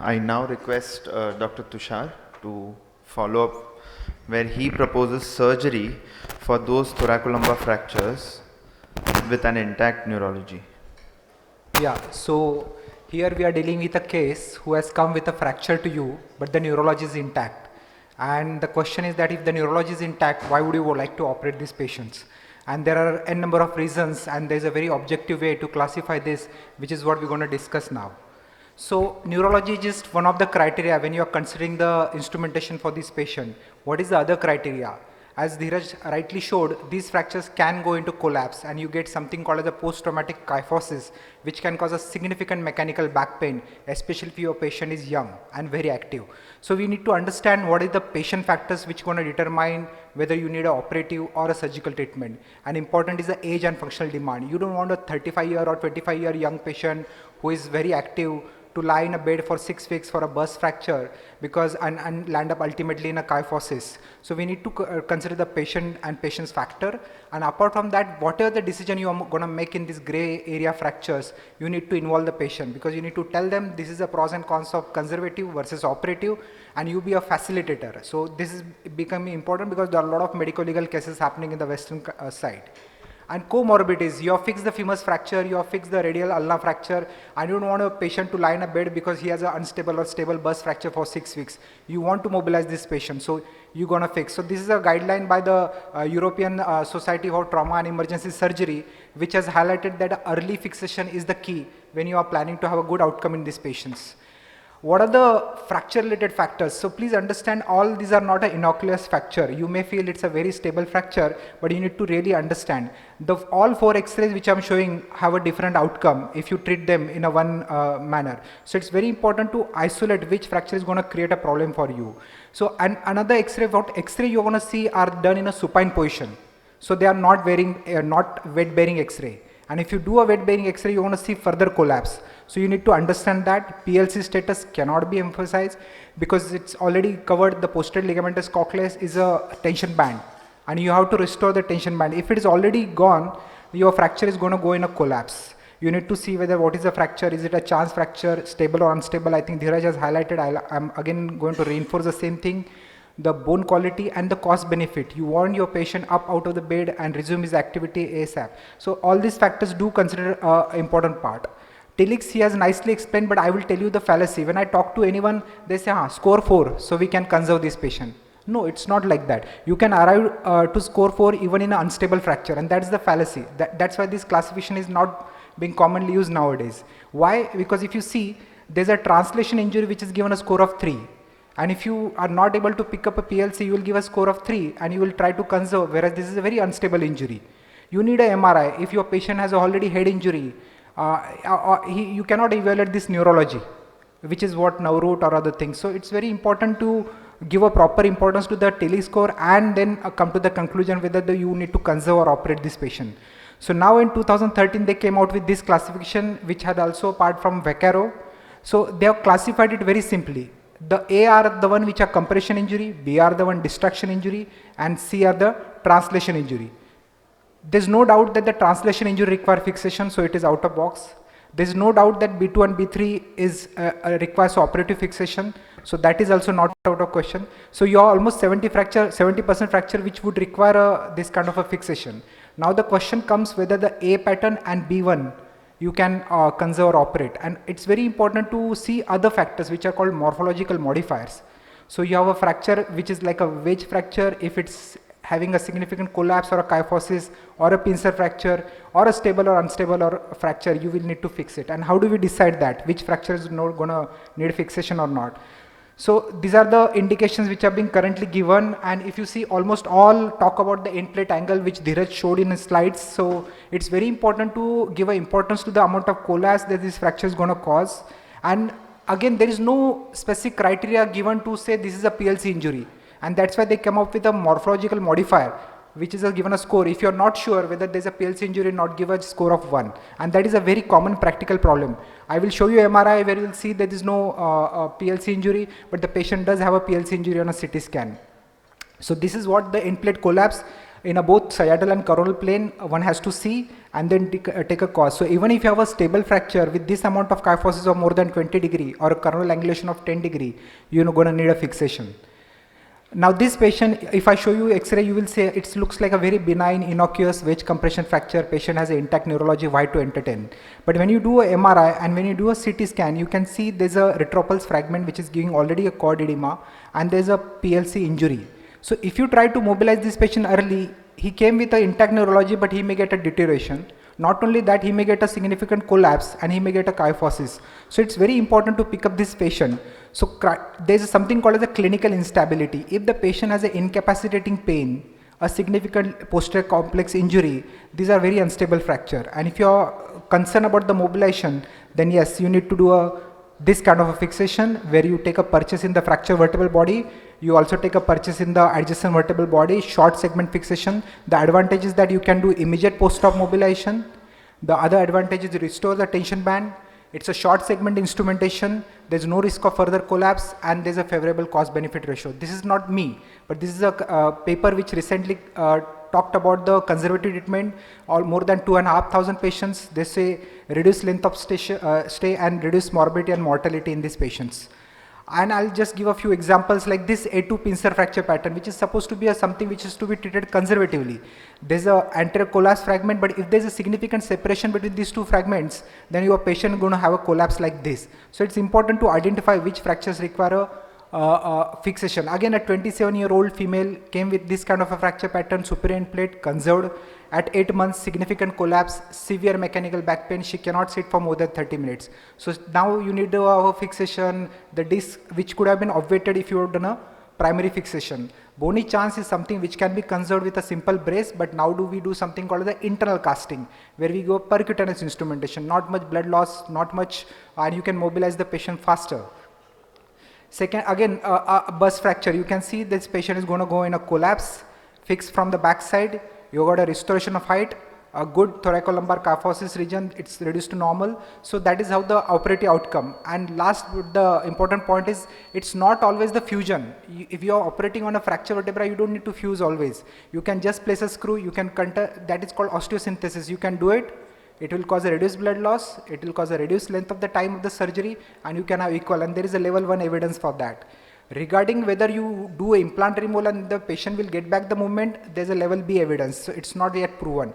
I now request Dr. Tushar to follow up where he proposes surgery for those thoracolumbar fractures with an intact neurology. Yeah, so here we are dealing with a case who has come with a fracture to you, but the neurology is intact. And the question is that if the neurology is intact, why would you like to operate these patients? And there are n number of reasons, and there's a very objective way to classify this, which is what we're going to discuss now. So neurology is just one of the criteria when you are considering the instrumentation for this patient. What is the other criteria? As Dheeraj rightly showed, these fractures can go into collapse and you get something called as a post-traumatic kyphosis, which can cause a significant mechanical back pain, especially if your patient is young and very active. So we need to understand what is the patient factors which are going to determine whether you need an operative or a surgical treatment. And important is the age and functional demand. You don't want a 35-year or 25-year young patient who is very active to lie in a bed for 6 weeks for a burst fracture because and land up ultimately in a kyphosis. So we need to consider the patient and patient's factor, and apart from that, whatever the decision you are going to make in this gray area fractures, you need to involve the patient because you need to tell them this is the pros and cons of conservative versus operative, and you be a facilitator. So this is becoming important because there are a lot of medical legal cases happening in the western side. And comorbidities, you have fixed the femur fracture, you have fixed the radial ulna fracture, and you don't want a patient to lie in a bed because he has an unstable or stable burst fracture for 6 weeks. You want to mobilize this patient, so you're going to fix. So this is a guideline by the European Society for Trauma and Emergency Surgery, which has highlighted that early fixation is the key when you are planning to have a good outcome in these patients. What are the fracture related factors? So please understand all these are not an innocuous fracture. You may feel it's a very stable fracture, but you need to really understand. All 4 x-rays which I'm showing have a different outcome if you treat them in a one manner. So it's very important to isolate which fracture is going to create a problem for you. So and another x-ray, what x-ray you're going to see are done in a supine position. So they are not weight bearing x-ray. And if you do a weight bearing x-ray, you want to see further collapse. So you need to understand that PLC status cannot be emphasized because it's already covered. The posterior ligamentous cochleus is a tension band and you have to restore the tension band. If it is already gone, your fracture is going to go in a collapse. You need to see whether what is the fracture, is it a chance fracture, stable or unstable. I think Dheeraj has highlighted, I'm again going to reinforce the same thing. The bone quality and the cost benefit. You want your patient up out of the bed and resume his activity ASAP. So all these factors do consider important part. Tilix he has nicely explained, but I will tell you the fallacy. When I talk to anyone, they say, score 4, so we can conserve this patient. No, it's not like that. You can arrive to score 4 even in an unstable fracture, and that's the fallacy. That's why this classification is not being commonly used nowadays. Why? Because if you see, there's a translation injury which is given a score of 3. And if you are not able to pick up a PLC, you will give a score of 3 and you will try to conserve, whereas this is a very unstable injury. You need a MRI. If your patient has already head injury, you cannot evaluate this neurology, which is what Neuro or other things. So it's very important to give a proper importance to the tele score and then come to the conclusion whether you need to conserve or operate this patient. So now in 2013, they came out with this classification, which had also apart from Vieira. So they have classified it very simply. The A are the one which are compression injury, B are the one distraction injury, and C are the translation injury. There's no doubt that the translation injury require fixation, so it is out of box. There's no doubt that B2 and B3 is requires operative fixation, so that is also not out of question. So you are almost 70% fracture which would require this kind of a fixation. Now the question comes whether the A pattern and B1 you can conserve or operate, and it's very important to see other factors which are called morphological modifiers. So you have a fracture which is like a wedge fracture. If it's having a significant collapse or a kyphosis or a pincer fracture or a stable or unstable or fracture, you will need to fix it. And how do we decide that which fracture is not going to need fixation or not? So these are the indications which are being currently given, and if you see, almost all talk about the end plate angle which Dheeraj showed in his slides. So it's very important to give an importance to the amount of collapse that this fracture is going to cause. And again, there is no specific criteria given to say this is a PLC injury, and that's why they come up with a morphological modifier which is given a score. If you're not sure whether there's a PLC injury, not give a score of 1. And that is a very common practical problem. I will show you MRI where you will see there is no PLC injury, but the patient does have a PLC injury on a CT scan. So this is what the end plate collapse. in a both sagittal and coronal plane, one has to see and then take a cause. So even if you have a stable fracture with this amount of kyphosis of more than 20 degree or a coronal angulation of 10 degree, you're going to need a fixation. Now this patient, if I show you X-ray, you will say it looks like a very benign, innocuous wedge compression fracture. Patient has an intact neurology, why to entertain? But when you do a MRI and when you do a CT scan, you can see there's a retropulse fragment which is giving already a cord edema and there's a PLC injury. So if you try to mobilize this patient early, he came with an intact neurology, but he may get a deterioration. Not only that, he may get a significant collapse and he may get a kyphosis. So it's very important to pick up this patient. So there's something called as a clinical instability. If the patient has an incapacitating pain, a significant posterior complex injury, these are very unstable fracture. And if you're concerned about the mobilization, then yes, you need to do this kind of a fixation where you take a purchase in the fracture vertebral body. You also take a purchase in the adjacent vertebral body, short segment fixation. The advantage is that you can do immediate post-op mobilization. The other advantage is restore the tension band. It's a short segment instrumentation. There's no risk of further collapse and there's a favorable cost benefit ratio. This is not me, but this is a paper which recently talked about the conservative treatment. All more than 2,500 patients. They say reduce length of stay and reduce morbidity and mortality in these patients. And I'll just give a few examples like this A2 pincer fracture pattern, which is supposed to be something which is to be treated conservatively. There's a anterior collapse fragment, but if there's a significant separation between these two fragments, then your patient is going to have a collapse like this. So it's important to identify which fractures require a fixation. Again, a 27-year-old female came with this kind of a fracture pattern, superior end plate conserved. At 8 months, significant collapse, severe mechanical back pain. She cannot sit for more than 30 minutes. So now you need to have a fixation, the disc which could have been obviated if you had done a primary fixation. Bony chance is something which can be conserved with a simple brace, but now we do something called the internal casting, where we go percutaneous instrumentation, not much blood loss, not much, and you can mobilize the patient faster. Second, again, a bus fracture. You can see this patient is going to go in a collapse, fixed from the back side. You got a restoration of height, a good thoracolumbar kyphosis region, it's reduced to normal. So that is how the operative outcome. And last, the important point is, it's not always the fusion. If you are operating on a fracture vertebra, you don't need to fuse always. You can just place a screw, you can that is called osteosynthesis. You can do it. It will cause a reduced blood loss, it will cause a reduced length of the time of the surgery, and you can have equal, and there is a level 1 evidence for that. Regarding whether you do implant removal and the patient will get back the movement, there's a level B evidence, so it's not yet proven.